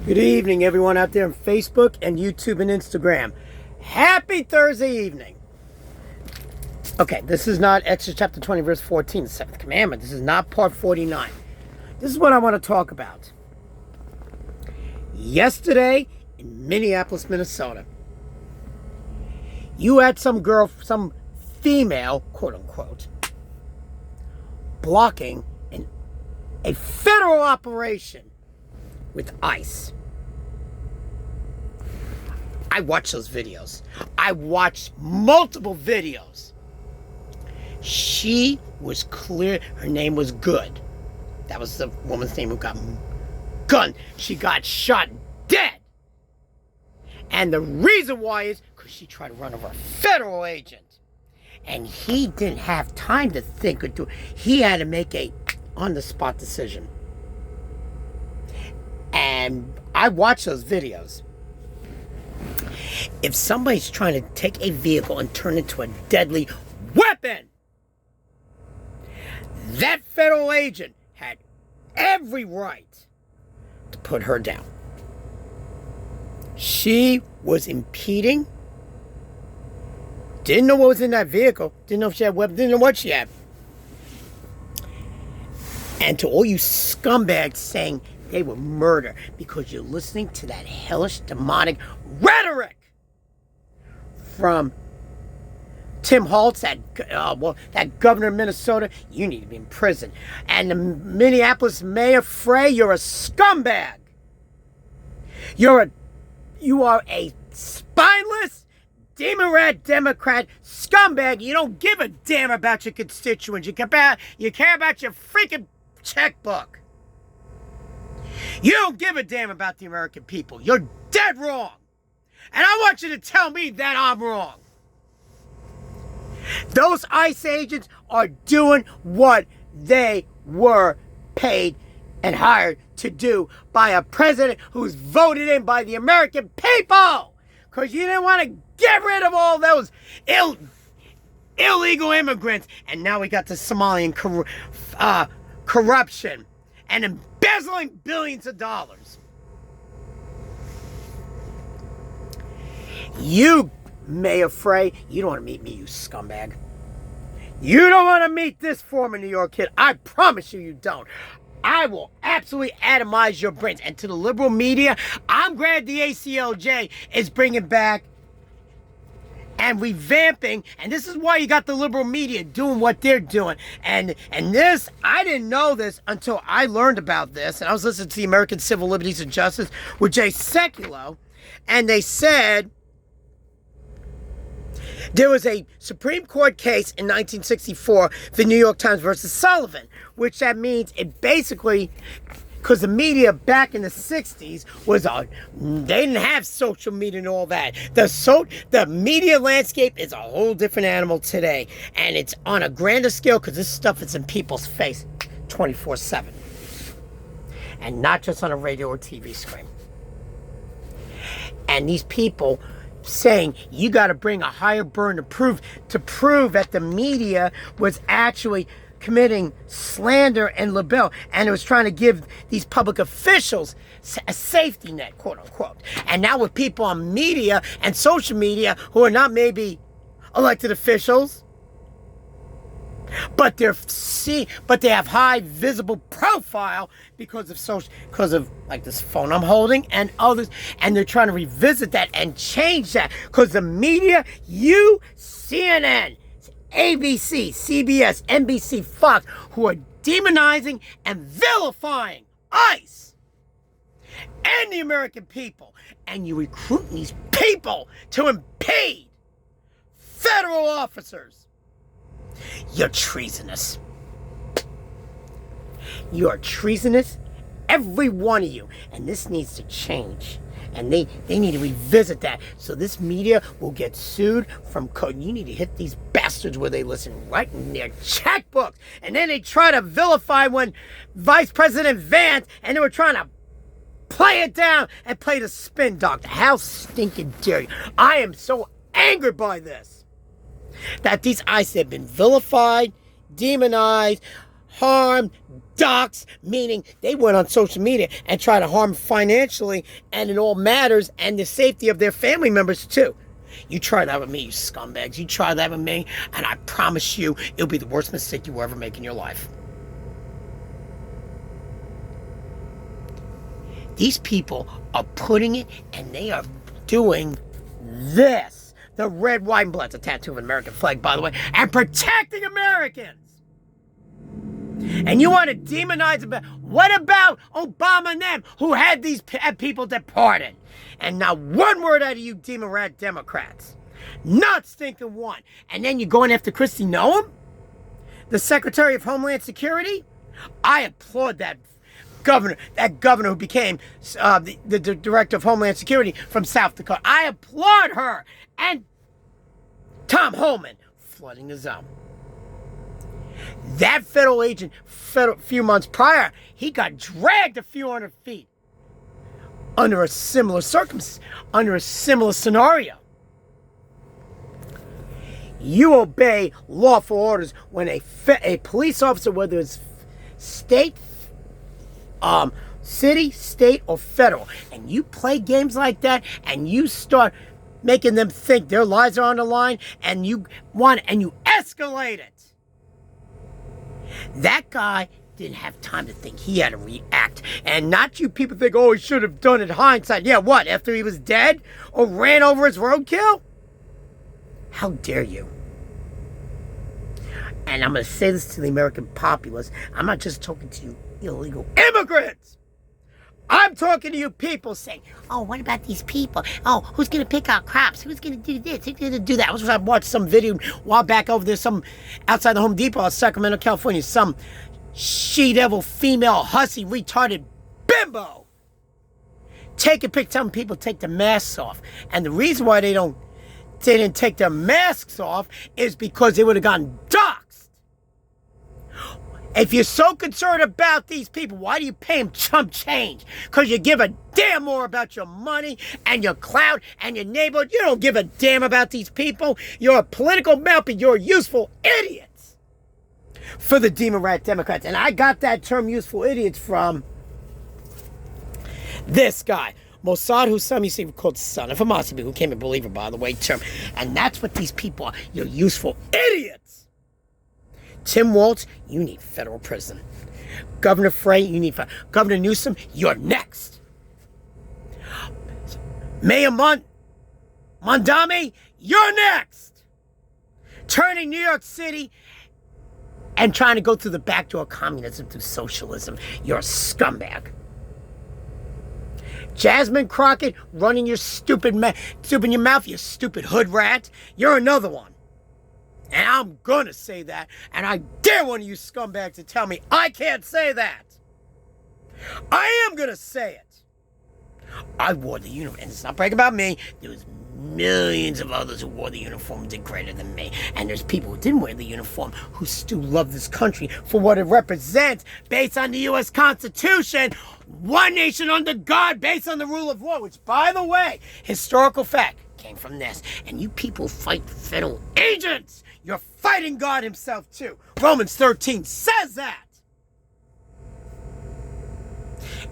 Good evening, everyone out there on Facebook and YouTube and Instagram. Happy Thursday evening. Okay, this is not Exodus chapter 20, verse 14, the seventh commandment. This is not part 49. This is what I want to talk about. Yesterday in Minneapolis, Minnesota, you had some girl, some female, quote unquote, blocking a federal operation with ICE. I watched those videos. I watched multiple videos. She was clear. Her name was Good. That was the woman's name who got gunned. She got shot dead. And the reason why is because she tried to run over a federal agent. And he didn't have time to think or do it. He had to make a on-the-spot decision. And I watched those videos. If somebody's trying to take a vehicle and turn it into a deadly weapon, that federal agent had every right to put her down. She was impeding. Didn't know what was in that vehicle. Didn't know if she had weapons. Didn't know what she had. And to all you scumbags saying they were murder because you're listening to that hellish, demonic rhetoric from Tim Holtz, that governor of Minnesota, you need to be in prison. And the Minneapolis Mayor Frey, you're a scumbag. You are a spineless, demon rat Democrat scumbag. You don't give a damn about your constituents. You care about your freaking checkbook. You don't give a damn about the American people. You're dead wrong. And I want you to tell me that I'm wrong. Those ICE agents are doing what they were paid and hired to do by a president who's voted in by the American people. Because you didn't want to get rid of all those illegal immigrants. And now we got the Somalian corruption and embezzling billions of dollars. You, Mayor Frey, you don't want to meet me, you scumbag. You don't want to meet this former New York kid. I promise you, you don't. I will absolutely atomize your brains. And to the liberal media, I'm glad the ACLJ is bringing back and revamping, and this is why you got the liberal media doing what they're doing. And this, I didn't know this until I learned about this, and I was listening to the American Civil Liberties and Justice with Jay Sekulow, and they said there was a Supreme Court case in 1964, the New York Times versus Sullivan, which that means it basically, because the media back in the 60s was they didn't have social media and all that. The media landscape is a whole different animal today. And it's on a grander scale because this stuff is in people's face 24/7. And not just on a radio or TV screen. And these people saying you got to bring a higher burden to prove that the media was actually committing slander and libel, and it was trying to give these public officials a safety net, quote unquote. And now with people on media and social media who are not maybe elected officials, but they have high visible profile because of like this phone I'm holding and others, and they're trying to revisit that and change that because the media, CNN, ABC, CBS, NBC, Fox, who are demonizing and vilifying ICE and the American people, and you recruit these people to impede federal officers. You're treasonous. You are treasonous, every one of you, and this needs to change. And they need to revisit that. So this media will get sued from code. You need to hit these bastards where they listen, right in their checkbooks. And then they try to vilify when Vice President Vance, and they were trying to play it down and play the spin doctor. How stinking dare you? I am so angered by this. That these ICE have been vilified, demonized, harm, dox, meaning they went on social media and tried to harm financially and in all matters and the safety of their family members too. You try that with me, you scumbags. You try that with me, and I promise you, it'll be the worst mistake you will ever make in your life. These people are putting it, and they are doing this. The red, white, and blood. It's a tattoo of an American flag, by the way. And protecting Americans. And you want to demonize about, what about Obama and them who had these people deported? And not one word out of you demon rat Democrats. Not stinking one. And then you're going after Kristi Noem, the Secretary of Homeland Security? I applaud that governor who became the Director of Homeland Security from South Dakota. I applaud her. And Tom Homan flooding the zone. That federal agent, few months prior, he got dragged a few hundred feet under a similar scenario. You obey lawful orders when a police officer, whether it's state, city, state, or federal, and you play games like that, and you start making them think their lives are on the line, and you escalate it. That guy didn't have time to think. He had to react. And not you people think, oh, he should have done it in hindsight. Yeah, what? After he was dead? Or ran over his roadkill? How dare you? And I'm going to say this to the American populace. I'm not just talking to you illegal immigrants. I'm talking to you people saying, oh, what about these people? Oh, who's going to pick our crops? Who's going to do this? Who's going to do that? I watched some video a while back over there, some outside the Home Depot in Sacramento, California, some she-devil, female, hussy, retarded bimbo take a pic, telling people to take their masks off. And the reason why they didn't take their masks off is because they would have gotten doxxed. If you're so concerned about these people, why do you pay them chump change? Because you give a damn more about your money and your clout and your neighborhood. You don't give a damn about these people. You're a political mouthpiece. You're useful idiots for the demon rat Democrats. And I got that term useful idiots from this guy, Mossad Hussein, you see, called son of a Mosby, who became a believer, by the way, term. And that's what these people are. You're useful idiots. Tim Walz, you need federal prison. Governor Frey, you need Governor Newsom, you're next. Mayor Mondami, you're next. Turning New York City and trying to go through the back door of communism through socialism, you're a scumbag. Jasmine Crockett, running your stupid in your mouth, you stupid hood rat, you're another one. And I'm gonna say that, and I dare one of you scumbags to tell me I can't say that. I am gonna say it. I wore the uniform, and it's not bragging about me. There was millions of others who wore the uniform and did greater than me. And there's people who didn't wear the uniform who still love this country for what it represents based on the U.S. Constitution. One nation under God based on the rule of law, which, by the way, historical fact, came from this. And you people fight federal agents. You're fighting God himself too. Romans 13 says that.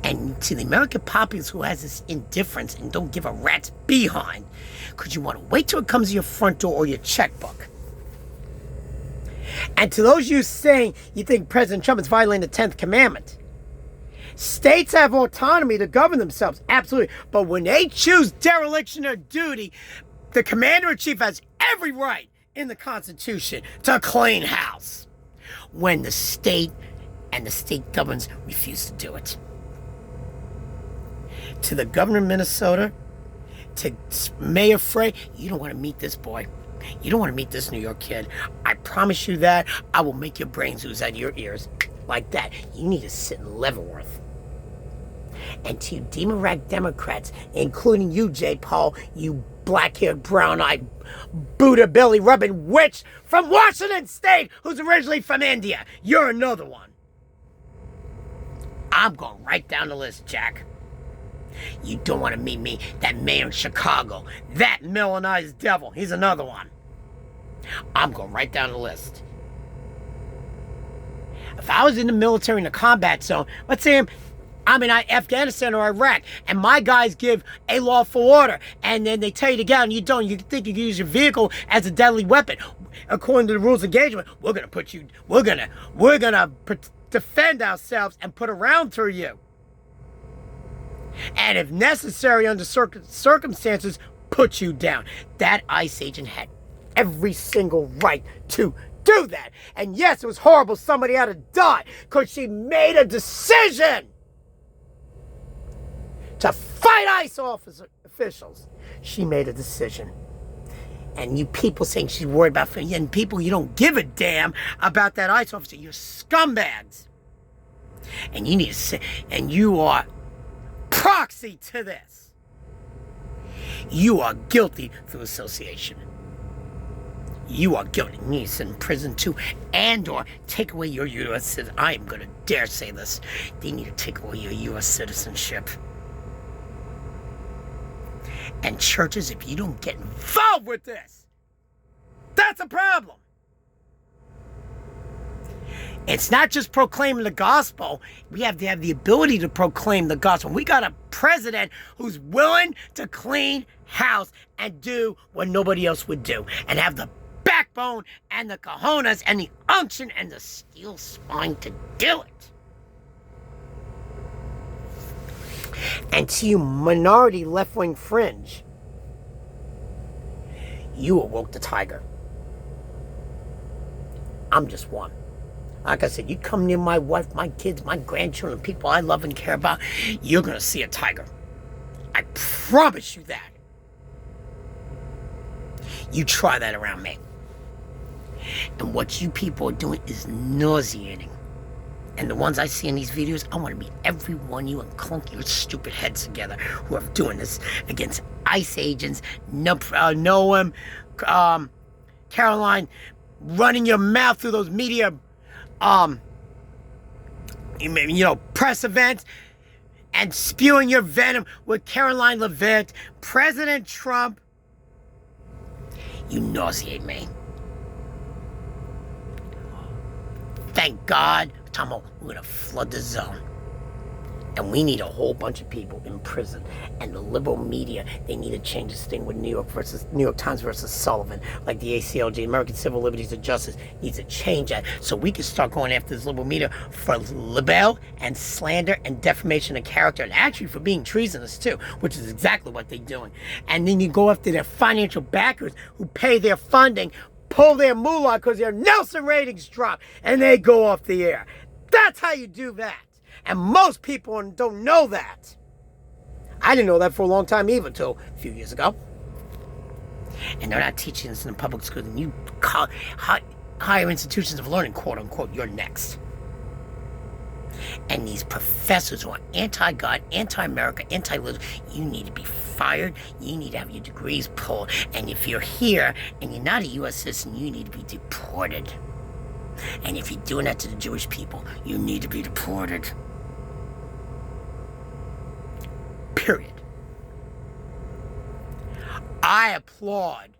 And to the American populace who has this indifference and don't give a rat's behind, because you want to wait till it comes to your front door or your checkbook. And to those of you saying you think President Trump is violating the 10th commandment, states have autonomy to govern themselves, absolutely. But when they choose dereliction of duty, the commander-in-chief has every right in the Constitution to clean house when the state and the state governments refuse to do it. To the governor of Minnesota, to Mayor Frey, you don't want to meet this boy. You don't want to meet this New York kid. I promise you that. I will make your brains ooze out of your ears like that. You need to sit in Leavenworth. And to you demon-rat Democrats, including you, Jay Paul, you black-haired, brown-eyed, Buddha belly-rubbing witch from Washington State who's originally from India. You're another one. I'm going right down the list, Jack. You don't want to meet me, that mayor in Chicago, that Milanized devil. He's another one. I'm going right down the list. If I was in the military in a combat zone, let's say I'm in Afghanistan or Iraq, and my guys give a lawful order, and then they tell you to get out, and you don't. You think you can use your vehicle as a deadly weapon. According to the rules of engagement, we're gonna defend ourselves and put a round through you. And if necessary, under circumstances, put you down. That ICE agent had every single right to do that. And yes, it was horrible. Somebody had to die because she made a decision to fight ICE officials. She made a decision. And you people saying she's worried about, and people, you don't give a damn about that ICE officer. You're scumbags. And you need to say, and you are proxy to this. You are guilty through association. You are guilty. You need to sit in prison too, and or take away your U.S. citizenship. I am going to dare say this. They need to take away your U.S. citizenship. And churches, if you don't get involved with this, that's a problem. It's not just proclaiming the gospel. We have to have the ability to proclaim the gospel. We got a president who's willing to clean house and do what nobody else would do, and have the backbone and the cojones and the unction and the steel spine to do it. And to you minority left-wing fringe, you awoke the tiger. I'm just one. Like I said, you come near my wife, my kids, my grandchildren, people I love and care about, you're going to see a tiger. I promise you that. You try that around me. And what you people are doing is nauseating. And the ones I see in these videos, I want to meet every one of you and clunk your stupid heads together who are doing this against ICE agents, Noam, Caroline, running your mouth through those media, press events, and spewing your venom with Caroline Levitt, President Trump. You nauseate me. Thank God, Tomo, we're gonna flood the zone. And we need a whole bunch of people in prison. And the liberal media, they need to change this thing with New York Times versus Sullivan. Like the ACLG, American Civil Liberties and Justice, needs to change that so we can start going after this liberal media for libel and slander and defamation of character, and actually for being treasonous too, which is exactly what they're doing. And then you go after their financial backers who pay their funding, pull their moolah because their Nelson ratings drop, and they go off the air. That's how you do that. And most people don't know that. I didn't know that for a long time either, until a few years ago. And they're not teaching this in the public schools. And you higher institutions of learning, quote unquote, you're next. And these professors who are anti-God, anti-America, anti-liberal, you need to be fired. You need to have your degrees pulled. And if you're here and you're not a U.S. citizen, you need to be deported. And if you're doing that to the Jewish people, you need to be deported. Period. I applaud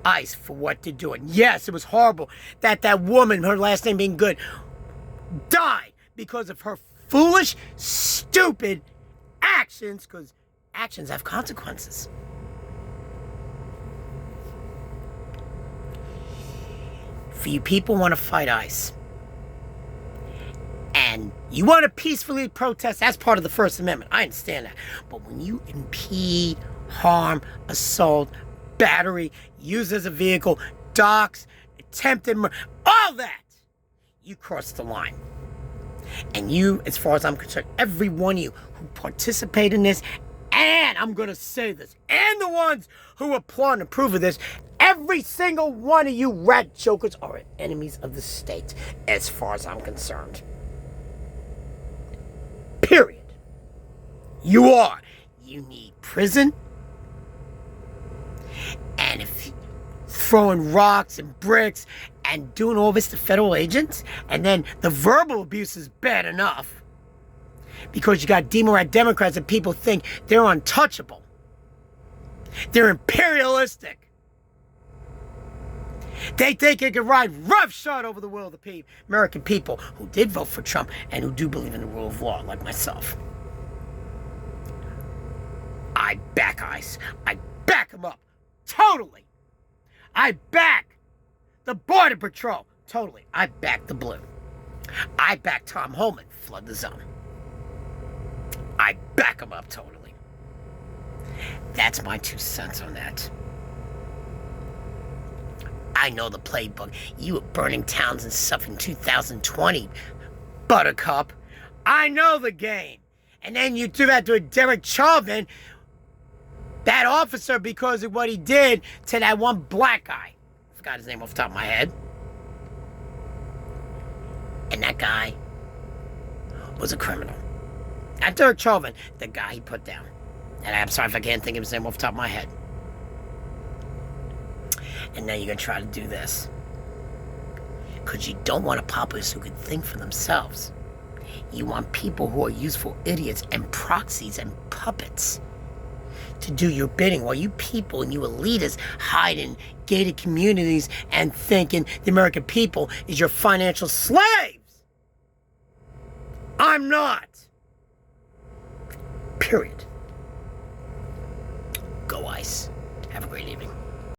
ICE for what they're doing. Yes, it was horrible that woman, her last name being Good, died because of her foolish, stupid actions, because actions have consequences. For you people want to fight ICE, and you want to peacefully protest, that's part of the First Amendment. I understand that. But when you impede, harm, assault, battery, use as a vehicle, dox, attempted murder, all that, you cross the line. And you, as far as I'm concerned, every one of you who participate in this, and I'm going to say this, and the ones who applaud and approve of this, every single one of you rat jokers are enemies of the state, as far as I'm concerned. Period. You are. You need prison. And if throwing rocks and bricks and doing all this to federal agents, and then the verbal abuse is bad enough, because you got Democrats and people think they're untouchable. They're imperialistic. They think it can ride roughshod over the will of the American people who did vote for Trump and who do believe in the rule of law, like myself. I back ICE. I back them up. Totally. I back the Border Patrol. Totally. I back the Blue. I back Tom Homan. Flood the zone. I back them up totally. That's my 2 cents on that. I know the playbook. You were burning towns and stuff in 2020, Buttercup. I know the game. And then you do that to a Derek Chauvin, that officer, because of what he did to that one black guy. I forgot his name off the top of my head. And that guy was a criminal. Not Derek Chauvin, the guy he put down. And I'm sorry if I can't think of his name off the top of my head. And now you're going to try to do this. Because you don't want a populace who can think for themselves. You want people who are useful idiots and proxies and puppets to do your bidding, while you people and you elitists hide in gated communities and thinking the American people is your financial slaves. I'm not. Period.